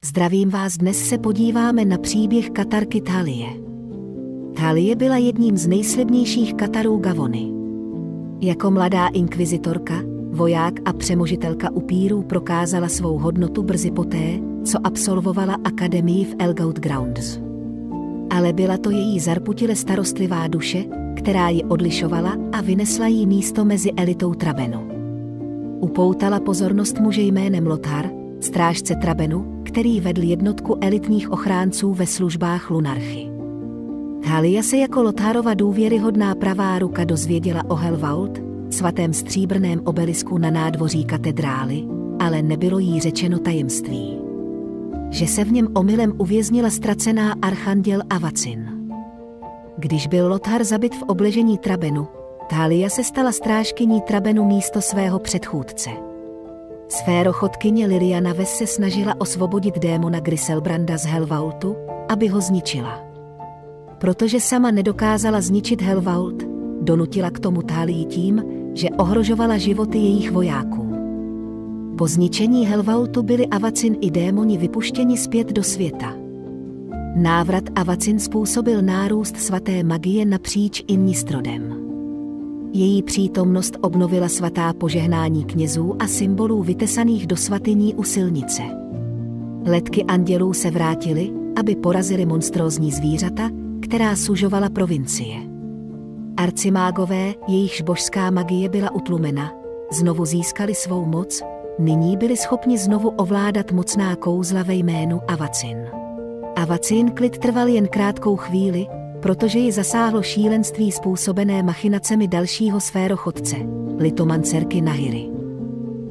Zdravím vás, dnes se podíváme na příběh katarky Thalie. Thalie byla jedním z nejslibnějších katarů Gavony. Jako mladá inkvizitorka, voják a přemožitelka upírů prokázala svou hodnotu brzy poté, co absolvovala akademii v Elgood Grounds. Ale byla to její zarputile starostlivá duše, která ji odlišovala a vynesla jí místo mezi elitou Trabenu. Upoutala pozornost muže jménem Lothar, strážce Trabenu, který vedl jednotku elitních ochránců ve službách Lunarchy. Thalia se jako Lotharova důvěryhodná pravá ruka dozvěděla o Helvault, svatém stříbrném obelisku na nádvoří katedrály, ale nebylo jí řečeno tajemství, že se v něm omylem uvěznila ztracená archanděl Avacyn. Když byl Lothar zabit v obležení Trabenu, Thalia se stala strážkyní Trabenu místo svého předchůdce. Sférochodkyně Liliana Ves se snažila osvobodit démona Griselbranda z Helvaultu, aby ho zničila. Protože sama nedokázala zničit Helvault, donutila k tomu Thalii tím, že ohrožovala životy jejich vojáků. Po zničení Helvaultu byli Avacyn i démoni vypuštěni zpět do světa. Návrat Avacyn způsobil nárůst svaté magie napříč Innistrodem. Její přítomnost obnovila svatá požehnání knězů a symbolů vytesaných do svatyní u silnice. Letky andělů se vrátily, aby porazili monstrózní zvířata, která sužovala provincie. Arcimágové, jejichž božská magie byla utlumena, znovu získali svou moc, nyní byli schopni znovu ovládat mocná kouzla ve jménu Avacyn. Avacyn klid trval jen krátkou chvíli, protože ji zasáhlo šílenství způsobené machinacemi dalšího sférochodce, litomancerky Nahiry.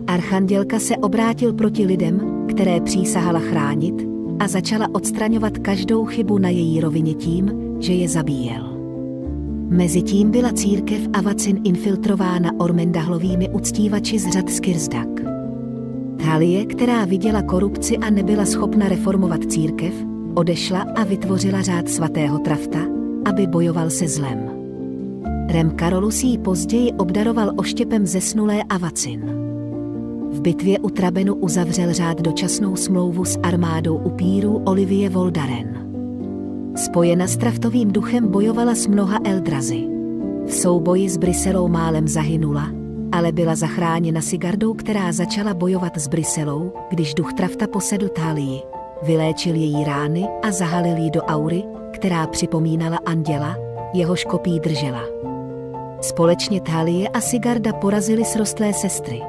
Archandělka se obrátil proti lidem, které přísahala chránit, a začala odstraňovat každou chybu na její rovině tím, že je zabíjel. Mezitím byla církev Avacyn infiltrována Ormendahlovými uctívači z řad Skirsdak. Thalie, která viděla korupci a nebyla schopna reformovat církev, odešla a vytvořila řád svatého Trafta, aby bojoval se zlem. Rem Carolus jí později obdaroval oštěpem zesnulé Avacyn. V bitvě u Trabenu uzavřel řád dočasnou smlouvu s armádou upírů Olivie Voldaren. Spojena s Traftovým duchem bojovala s mnoha Eldrazi. V souboji s Briselou málem zahynula, ale byla zachráněna Sigardou, která začala bojovat s Briselou, když duch Trafta posedl Thalii, vyléčil její rány a zahalil ji do aury, která připomínala anděla, jehož kopí držela. Společně Thalie a Sigarda porazili srostlé sestry.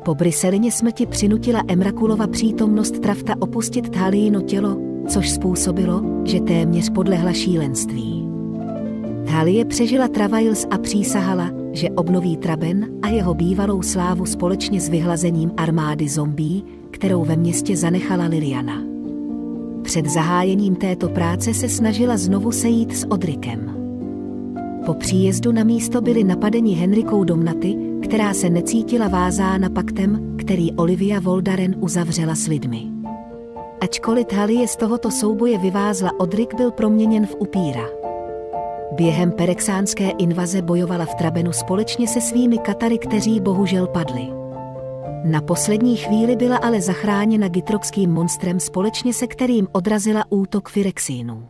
Po Briselině smrti přinutila Emrakulova přítomnost Trafta opustit Thaliino tělo, což způsobilo, že téměř podlehla šílenství. Thalie přežila Travails a přísahala, že obnoví Traben a jeho bývalou slávu společně s vyhlazením armády zombí, kterou ve městě zanechala Liliana. Před zahájením této práce se snažila znovu sejít s Odrikem. Po příjezdu na místo byli napadeni Henrikou Domnaty, která se necítila vázána paktem, který Olivia Voldaren uzavřela s lidmi. Ačkoliv Thalie z tohoto souboje vyvázla, Odrik byl proměněn v upíra. Během perexánské invaze bojovala v Trabenu společně se svými katary, kteří bohužel padli. Na poslední chvíli byla ale zachráněna Gitrokským monstrem, společně se kterým odrazila útok Phyrexianů.